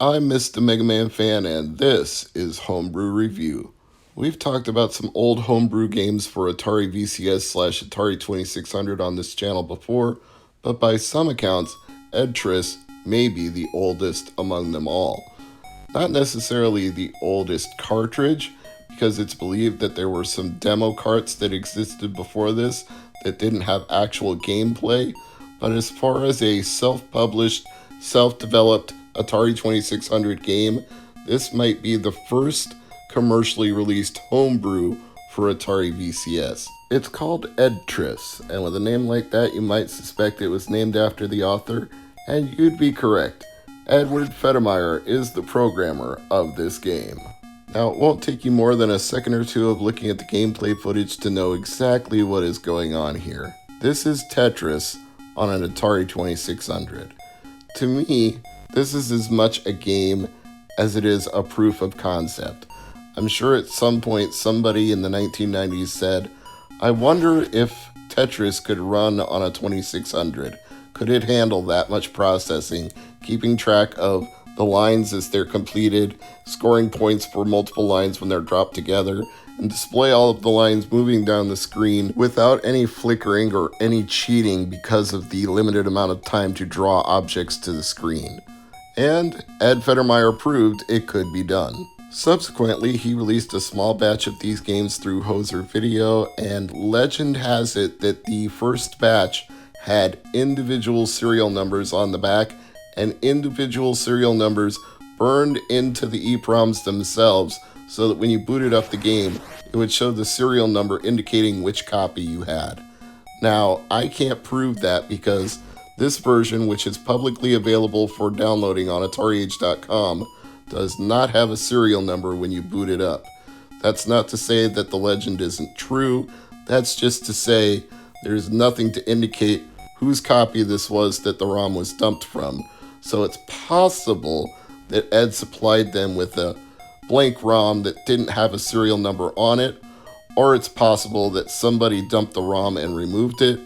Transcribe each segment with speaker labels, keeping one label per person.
Speaker 1: I'm Mr. MegaManFan, and this is Homebrew Review. We've talked about some old homebrew games for Atari VCS/Atari 2600 on this channel before, but by some accounts, Edtris may be the oldest among them all. Not necessarily the oldest cartridge, because it's believed that there were some demo carts that existed before this that didn't have actual gameplay, but as far as a self-published, self-developed Atari 2600 game, this might be the first commercially released homebrew for Atari VCS. It's called Edtris, and with a name like that you might suspect it was named after the author, and you'd be correct. Edward Federmeyer is the programmer of this game. Now, it won't take you more than a second or two of looking at the gameplay footage to know exactly what is going on here. This is Tetris on an Atari 2600. To me, this is as much a game as it is a proof of concept. I'm sure at some point somebody in the 1990s said, I wonder if Tetris could run on a 2600. Could it handle that much processing, keeping track of the lines as they're completed, scoring points for multiple lines when they're dropped together, and display all of the lines moving down the screen without any flickering or any cheating because of the limited amount of time to draw objects to the screen. And Ed Federmeyer proved it could be done. Subsequently, he released a small batch of these games through Hoser Video, and legend has it that the first batch had individual serial numbers on the back and individual serial numbers burned into the EEPROMs themselves so that when you booted up the game, it would show the serial number indicating which copy you had. Now, I can't prove that because this version, which is publicly available for downloading on AtariAge.com, does not have a serial number when you boot it up. That's not to say that the legend isn't true, that's just to say there's nothing to indicate whose copy this was that the ROM was dumped from. So it's possible that Ed supplied them with a blank ROM that didn't have a serial number on it, or it's possible that somebody dumped the ROM and removed it,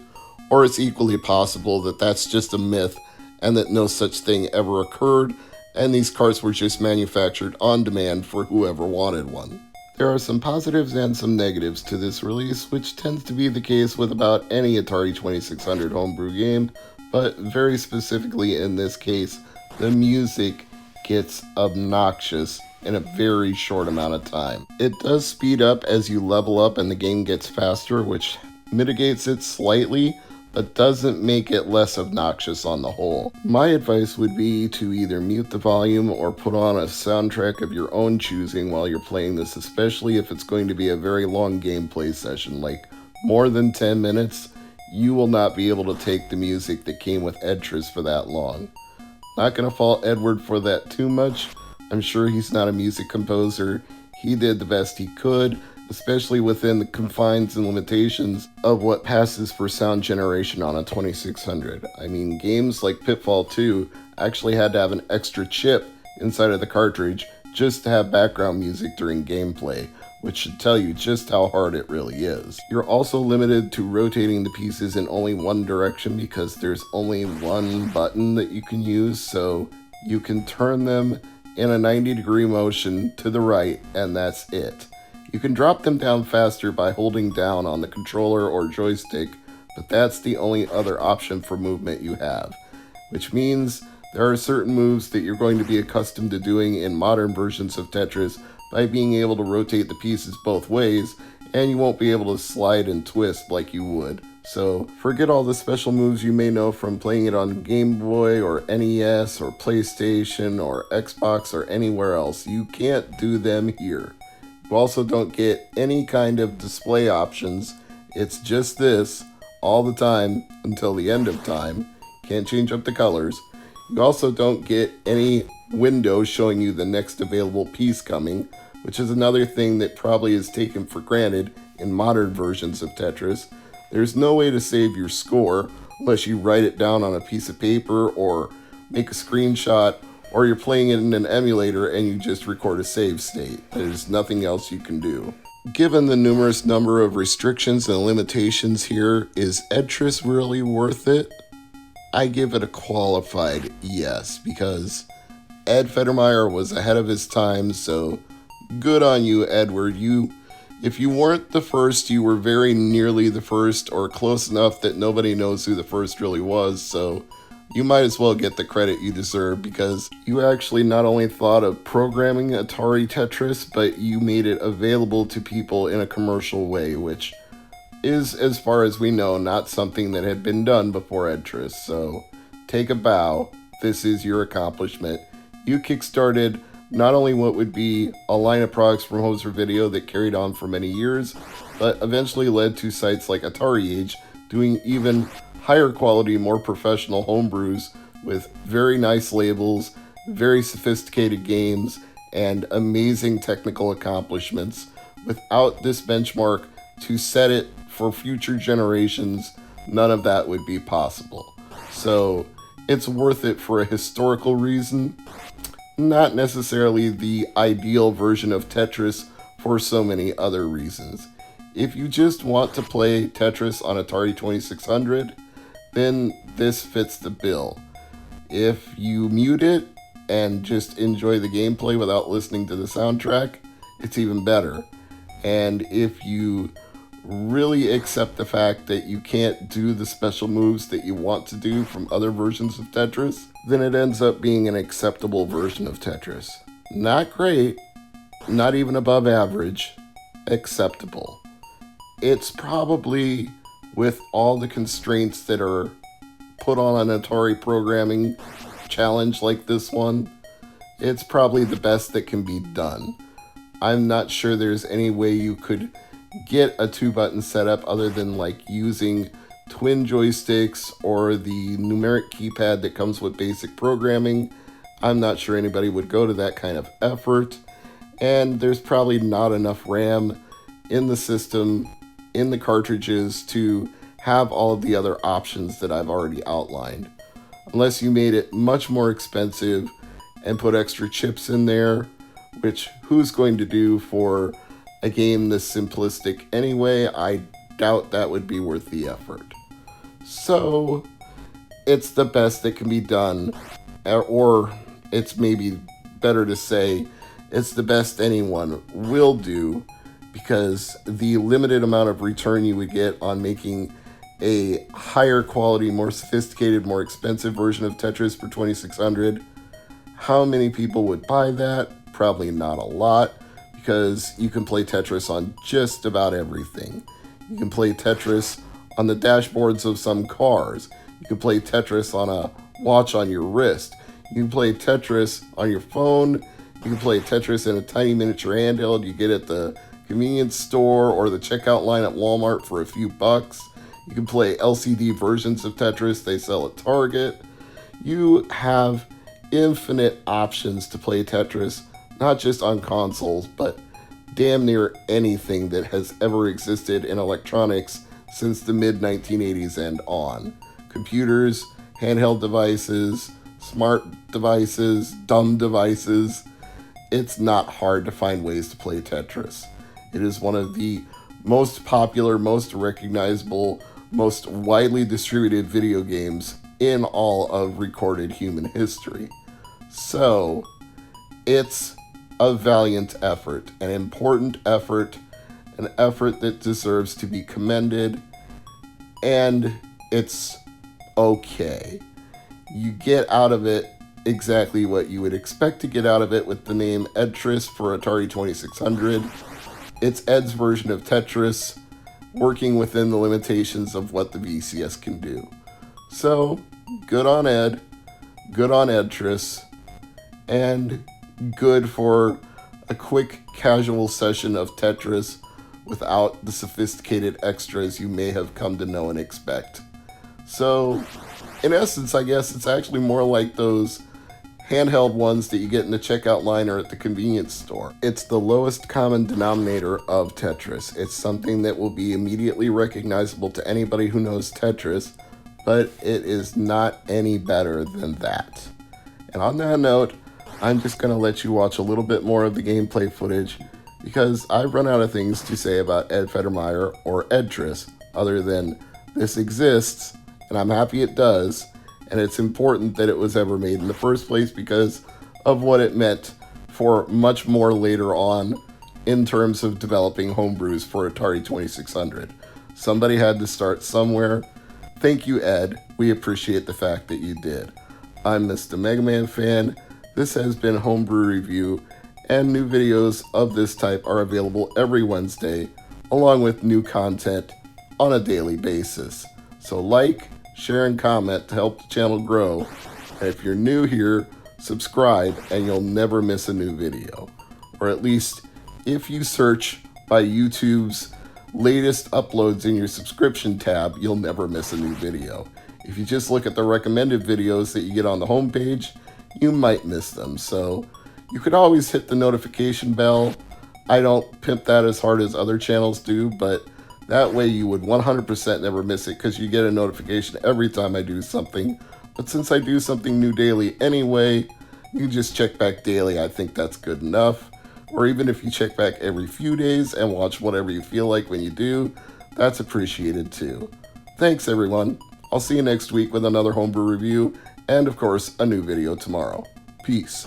Speaker 1: or it's equally possible that that's just a myth and that no such thing ever occurred and these carts were just manufactured on demand for whoever wanted one. There are some positives and some negatives to this release, which tends to be the case with about any Atari 2600 homebrew game, but very specifically in this case, the music gets obnoxious in a very short amount of time. It does speed up as you level up and the game gets faster, which mitigates it slightly, but doesn't make it less obnoxious on the whole. My advice would be to either mute the volume or put on a soundtrack of your own choosing while you're playing this, especially if it's going to be a very long gameplay session, like more than 10 minutes. You will not be able to take the music that came with Edtris for that long. Not gonna fault Edward for that too much. I'm sure he's not a music composer. He did the best he could, especially within the confines and limitations of what passes for sound generation on a 2600. I mean, games like Pitfall 2 actually had to have an extra chip inside of the cartridge just to have background music during gameplay, which should tell you just how hard it really is. You're also limited to rotating the pieces in only one direction because there's only one button that you can use, so you can turn them in a 90-degree motion to the right, and that's it. You can drop them down faster by holding down on the controller or joystick, but that's the only other option for movement you have, which means there are certain moves that you're going to be accustomed to doing in modern versions of Tetris by being able to rotate the pieces both ways, and you won't be able to slide and twist like you would. So forget all the special moves you may know from playing it on Game Boy or NES or PlayStation or Xbox or anywhere else. You can't do them here. You also don't get any kind of display options. It's just this all the time until the end of time. Can't change up the colors. You also don't get any window showing you the next available piece coming, which is another thing that probably is taken for granted in modern versions of Tetris. There's no way to save your score unless you write it down on a piece of paper or make a screenshot, or you're playing it in an emulator and you just record a save state. There's nothing else you can do. Given the numerous number of restrictions and limitations here, is Edtris really worth it? I give it a qualified yes, because Ed Federmeyer was ahead of his time, so good on you, Edward. If you weren't the first, you were very nearly the first, or close enough that nobody knows who the first really was, so you might as well get the credit you deserve, because you actually not only thought of programming Atari Tetris, but you made it available to people in a commercial way, which is, as far as we know, not something that had been done before Edtris. So take a bow. This is your accomplishment. You kickstarted not only what would be a line of products from Homebrew Video that carried on for many years, but eventually led to sites like Atari Age doing even higher quality, more professional homebrews with very nice labels, very sophisticated games, and amazing technical accomplishments. Without this benchmark to set it for future generations, none of that would be possible. So it's worth it for a historical reason, not necessarily the ideal version of Tetris for so many other reasons. If you just want to play Tetris on Atari 2600, then this fits the bill. If you mute it and just enjoy the gameplay without listening to the soundtrack, it's even better. And if you really accept the fact that you can't do the special moves that you want to do from other versions of Tetris, then it ends up being an acceptable version of Tetris. Not great, not even above average, acceptable. It's probably, with all the constraints that are put on an Atari programming challenge like this one, it's probably the best that can be done. I'm not sure there's any way you could get a 2-button setup other than like using twin joysticks or the numeric keypad that comes with basic programming. I'm not sure anybody would go to that kind of effort, and there's probably not enough RAM in the system, in the cartridges, to have all of the other options that I've already outlined. Unless you made it much more expensive and put extra chips in there, which who's going to do for a game this simplistic anyway? I doubt that would be worth the effort. So it's the best that can be done, or it's maybe better to say it's the best anyone will do, because the limited amount of return you would get on making a higher quality, more sophisticated, more expensive version of Tetris for 2600, how many people would buy that? Probably not a lot, because you can play Tetris on just about everything. You can play Tetris on the dashboards of some cars. You can play Tetris on a watch on your wrist. You can play Tetris on your phone. You can play Tetris in a tiny miniature handheld you get at the convenience store or the checkout line at Walmart for a few bucks. You can play LCD versions of Tetris they sell at Target. You have infinite options to play Tetris, not just on consoles, but damn near anything that has ever existed in electronics since the mid-1980s and on. Computers, handheld devices, smart devices, dumb devices. It's not hard to find ways to play Tetris. It is one of the most popular, most recognizable, most widely distributed video games in all of recorded human history. So, it's a valiant effort, an important effort, an effort that deserves to be commended, and it's okay. You get out of it exactly what you would expect to get out of it with the name Edtris for Atari 2600. It's Ed's version of Tetris, working within the limitations of what the VCS can do. So, good on Ed, good on Edtris, and good for a quick, casual session of Tetris without the sophisticated extras you may have come to know and expect. So, in essence, I guess it's actually more like those handheld ones that you get in the checkout line or at the convenience store. It's the lowest common denominator of Tetris. It's something that will be immediately recognizable to anybody who knows Tetris, but it is not any better than that. And on that note, I'm just going to let you watch a little bit more of the gameplay footage, because I've run out of things to say about Ed Federmeyer or Edtris, other than this exists, and I'm happy it does, and it's important that it was ever made in the first place, because of what it meant for much more later on in terms of developing homebrews for Atari 2600. Somebody had to start somewhere. Thank you, Ed. We appreciate the fact that you did. I'm Mr. MegaManFan. This has been Homebrew Review, and new videos of this type are available every Wednesday, along with new content on a daily basis. So like, share, and comment to help the channel grow. And if you're new here, subscribe and you'll never miss a new video. Or at least if you search by YouTube's latest uploads in your subscription tab, you'll never miss a new video. If you just look at the recommended videos that you get on the homepage, you might miss them. So you could always hit the notification bell. I don't pimp that as hard as other channels do, but that way you would 100% never miss it because you get a notification every time I do something. But since I do something new daily anyway, you can just check back daily. I think that's good enough. Or even if you check back every few days and watch whatever you feel like when you do, that's appreciated too. Thanks everyone. I'll see you next week with another homebrew review and of course a new video tomorrow. Peace.